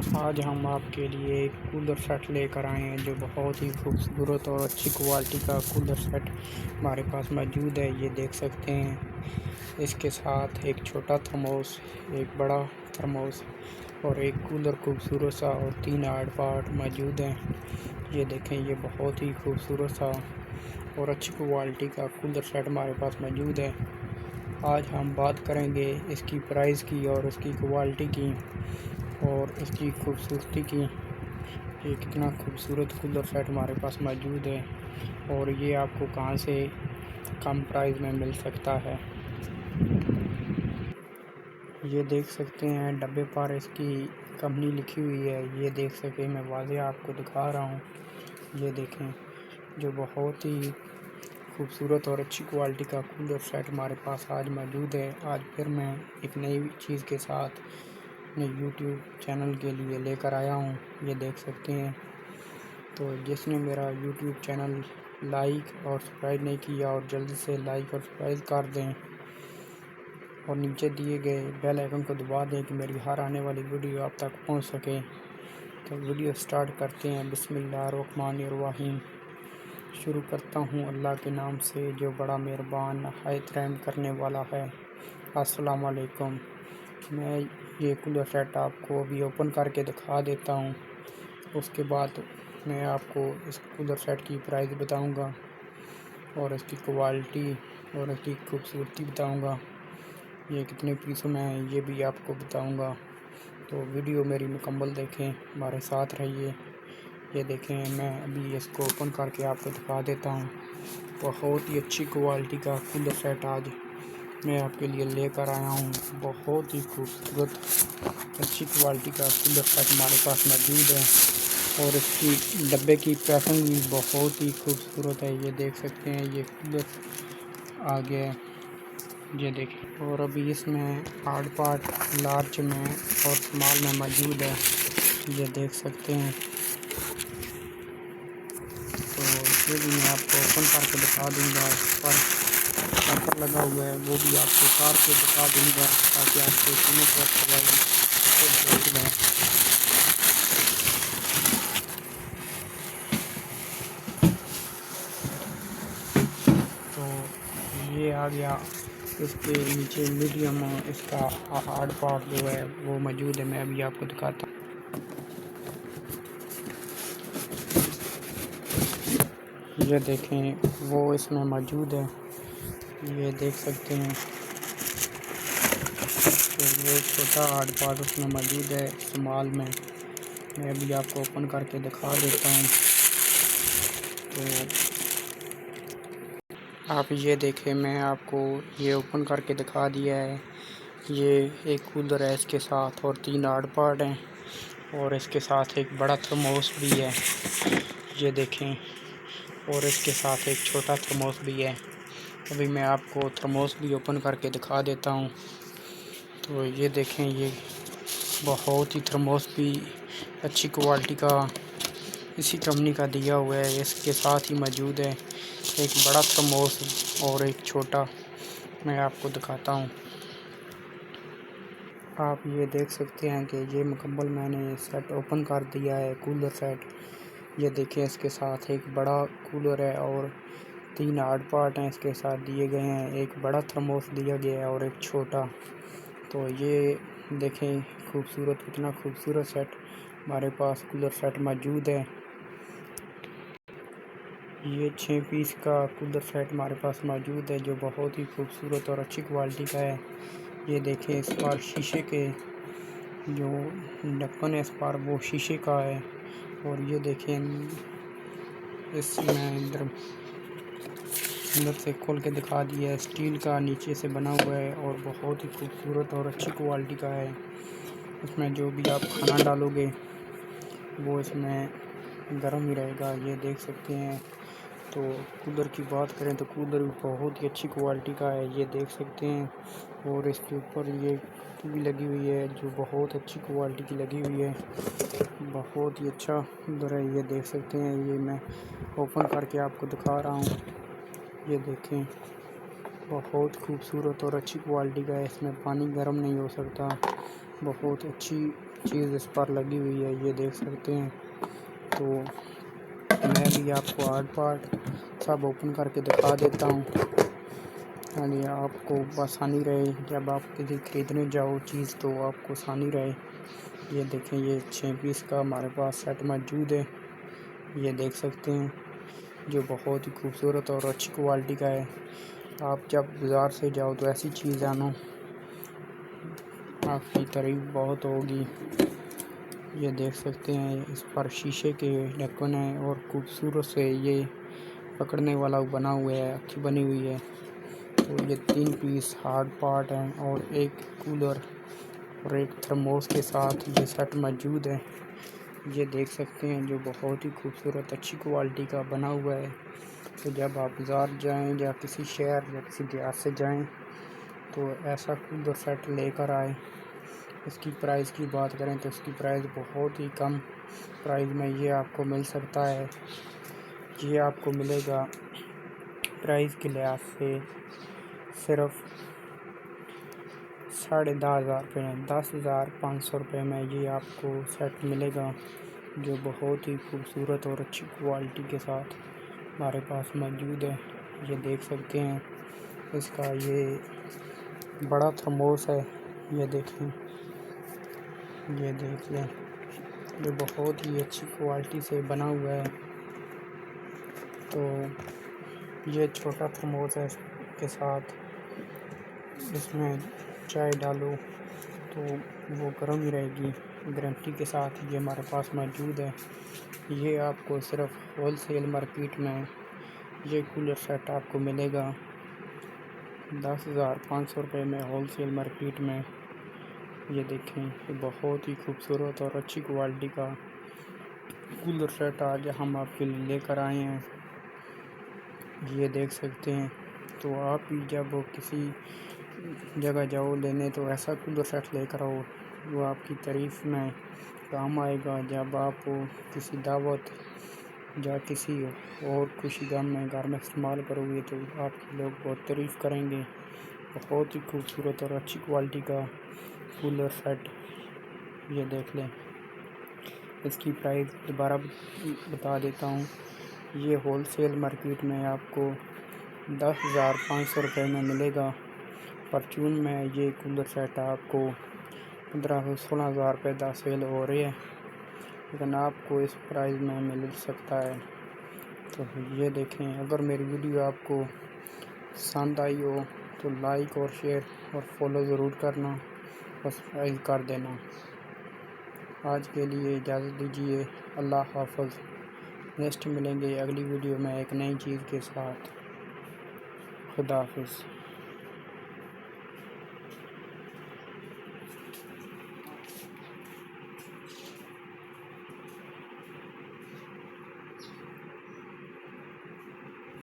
आज हम आपके लिए एक कूलर सेट लेकर आए हैं जो बहुत ही खूबसूरत और अच्छी क्वालिटी का कूलर सेट हमारे पास मौजूद है। ये देख सकते हैं। इसके साथ एक छोटा थर्मोस, एक बड़ा थर्मोस और एक कूलर खूबसूरत सा और 3 हार्ड पार्ट मौजूद हैं। ये देखें, ये बहुत ही खूबसूरत सा और अच्छी क्वालिटी का कूलर सेट हमारे पास मौजूद है। आज हम बात करेंगे इसकी प्राइस की और इसकी क्वालिटी की और इसकी खूबसूरती की। ये कितना खूबसूरत कूलर सेट हमारे पास मौजूद है और ये आपको कहाँ से कम प्राइस में मिल सकता है। ये देख सकते हैं, डब्बे पर इसकी कंपनी लिखी हुई है। ये देख सके, मैं वाज़ेह आपको दिखा रहा हूँ। ये देखें, जो बहुत ही खूबसूरत और अच्छी क्वालिटी का कूलर सेट हमारे पास आज मौजूद है। आज फिर मैं एक नई चीज़ के साथ अपने यूट्यूब चैनल के लिए लेकर आया हूँ। ये देख सकते हैं। तो जिसने मेरा यूट्यूब चैनल लाइक और सब्सक्राइब नहीं किया, और जल्दी से लाइक और सब्सक्राइब कर दें और नीचे दिए गए बेल आइकन को दबा दें कि मेरी हर आने वाली वीडियो आप तक पहुंच सके। तो वीडियो स्टार्ट करते हैं। बिस्मिल्लाहिर्रहमानिर्रहीम। शुरू करता हूँ अल्लाह के नाम से जो बड़ा मेहरबान नहायत रहम करने वाला है। अस्सलाम वालेकुम। मैं ये कूलर सेट आपको अभी ओपन करके दिखा देता हूँ। उसके बाद मैं आपको इस कूलर सेट की प्राइस बताऊंगा और इसकी क्वालिटी और इसकी खूबसूरती बताऊंगा। ये कितने पीसों में है ये भी आपको बताऊंगा। तो वीडियो मेरी मुकम्मल देखें, हमारे साथ रहिए। ये देखें, मैं अभी इसको ओपन करके आपको दिखा देता हूँ। बहुत ही अच्छी क्वालिटी का कूलर सेट आज मैं आपके लिए लेकर आया हूँ। बहुत ही खूबसूरत अच्छी क्वालिटी का कूलर सेट हमारे पास मौजूद है और इसकी डब्बे की पैकिंग भी बहुत ही खूबसूरत है। ये देख सकते हैं, ये कूलर आ गया है। ये देखें, और अभी इसमें हार्ड पार्ट लार्ज में और स्मॉल में मौजूद है। ये देख सकते हैं। तो ये भी मैं आपको ओपन करके दिखा दूंगा। इस पर पेपर लगा हुआ है, वो भी आपको उतार के दिखा दूंगा ताकि आपको समझ में। तो ये आ गया। इसके नीचे मीडियम इसका हार्ड पार्ट जो है वो मौजूद है। मैं अभी आपको दिखाता हूँ। ये देखें, वो इसमें मौजूद है। ये देख सकते हैं। तो वो छोटा हार्ड पार्ट उसमें मौजूद है स्मॉल में। मैं अभी आपको ओपन करके दिखा देता हूँ। तो आप ये देखें, मैं आपको ये ओपन करके दिखा दिया है। ये एक कूलर है, इसके साथ और 3 हार्ड पार्ट हैं और इसके साथ एक बड़ा थर्मोस भी है। ये देखें, और इसके साथ एक छोटा थर्मोस भी है। अभी मैं आपको थर्मोस भी ओपन करके दिखा देता हूँ। तो ये देखें, ये बहुत ही थर्मोस भी अच्छी क्वालिटी का इसी कंपनी का दिया हुआ है। इसके साथ ही मौजूद है एक बड़ा थर्मोस और एक छोटा। मैं आपको दिखाता हूँ। आप ये देख सकते हैं कि ये मुकम्मल मैंने सेट ओपन कर दिया है, कूलर सेट। ये देखिए, इसके साथ एक बड़ा कूलर है और 3 हार्ड पार्ट हैं इसके साथ दिए गए हैं। एक बड़ा थर्मोस दिया गया है और एक छोटा। तो ये देखें खूबसूरत, कितना खूबसूरत सेट हमारे पास कूलर सेट मौजूद है। ये 6 पीस का कूलर सेट हमारे पास मौजूद है जो बहुत ही खूबसूरत और अच्छी क्वालिटी का है। ये देखें, इस पर शीशे के जो ढक्कन है इस पर वो शीशे का है। और ये देखें, इसमें अंदर से खोल के दिखा दिया है, स्टील का नीचे से बना हुआ है और बहुत ही खूबसूरत और अच्छी क्वालिटी का है। इसमें जो भी आप खाना डालोगे वो इसमें गर्म ही रहेगा। ये देख सकते हैं। तो कूलर की बात करें तो कूलर भी बहुत ही अच्छी क्वालिटी का है। ये देख सकते हैं। और इसके ऊपर ये भी लगी हुई है जो बहुत अच्छी क्वालिटी की लगी हुई है। बहुत ही अच्छा कूलर है। ये देख सकते हैं। ये मैं ओपन करके आपको दिखा रहा हूँ। ये देखें, बहुत खूबसूरत और अच्छी क्वालिटी का है। इसमें पानी गर्म नहीं हो सकता। बहुत अच्छी चीज़ इस पर लगी हुई है, ये देख सकते हैं। तो मैं भी आपको आर्ट पार्ट सब ओपन करके दिखा देता हूँ, यानी आपको आसानी रहे जब आप किसी ख़रीदने जाओ चीज़, तो आपको आसानी रहे। ये देखें, ये 6 पीस का हमारे पास सेट मौजूद है, ये देख सकते हैं, जो बहुत ही खूबसूरत और अच्छी क्वालिटी का है। आप जब बाज़ार से जाओ तो ऐसी चीज़ आनो, आपकी तारीफ बहुत होगी। ये देख सकते हैं, इस पर शीशे के ढक्कन है और खूबसूरत से ये पकड़ने वाला बना हुआ है, अच्छी बनी हुई है। तो ये 3 पीस हार्ड पार्ट हैं और एक कूलर और एक थर्मोस के साथ ये सेट मौजूद है। ये देख सकते हैं, जो बहुत ही खूबसूरत अच्छी क्वालिटी का बना हुआ है। तो जब आप बाज़ार जाएं या किसी शहर या किसी देहात से जाएं तो ऐसा कूलर सेट लेकर आए। इसकी प्राइस की बात करें तो इसकी प्राइस बहुत ही कम प्राइस में ये आपको मिल सकता है। ये आपको मिलेगा प्राइस के लिहाज से सिर्फ 10,500 रुपये में, 10,500 रुपये में ये आपको सेट मिलेगा, जो बहुत ही खूबसूरत और अच्छी क्वालिटी के साथ हमारे पास मौजूद है। ये देख सकते हैं, इसका ये बड़ा थर्मोस है, ये देखें, ये देख लें, ये बहुत ही अच्छी क्वालिटी से बना हुआ है। तो ये छोटा थर्मोस है के साथ, इसमें चाय डालो तो वो गर्म ही रहेगी, गारंटी के साथ ये हमारे पास मौजूद है। ये आपको सिर्फ होलसेल मार्केट में ये कूलर सेट आपको मिलेगा 10,500 रुपये में होलसेल मार्केट में। ये देखें, ये बहुत ही खूबसूरत और अच्छी क्वालिटी का कूलर सेट आज हम आपके लिए लेकर आए हैं, ये देख सकते हैं। तो आप भी जब किसी जगह जाओ लेने तो ऐसा कूलर सेट लेकर आओ, वो आपकी तारीफ़ में काम आएगा। जब आप किसी दावत या किसी और खुशी गम में घर में इस्तेमाल करोगे तो आपके लोग बहुत तारीफ़ करेंगे। बहुत ही खूबसूरत और अच्छी क्वालिटी का कूलर सेट, ये देख लें। इसकी प्राइस दोबारा बता देता हूँ, ये होलसेल मार्केट में आपको 10,500 रुपये में मिलेगा। परचून में ये कूलर सेट आपको 15,000 से 16,000 रुपये का सेल हो रही है, लेकिन आपको इस प्राइस में मिल सकता है। तो ये देखें, अगर मेरी वीडियो आपको पसंद आई हो तो लाइक और शेयर और फॉलो ज़रूर करना, सब्सक्राइब कर देना। आज के लिए इजाज़त दीजिए, अल्लाह हाफ़िज़। नेक्स्ट मिलेंगे अगली वीडियो में एक नई चीज़ के साथ। खुदा हाफ़िज़।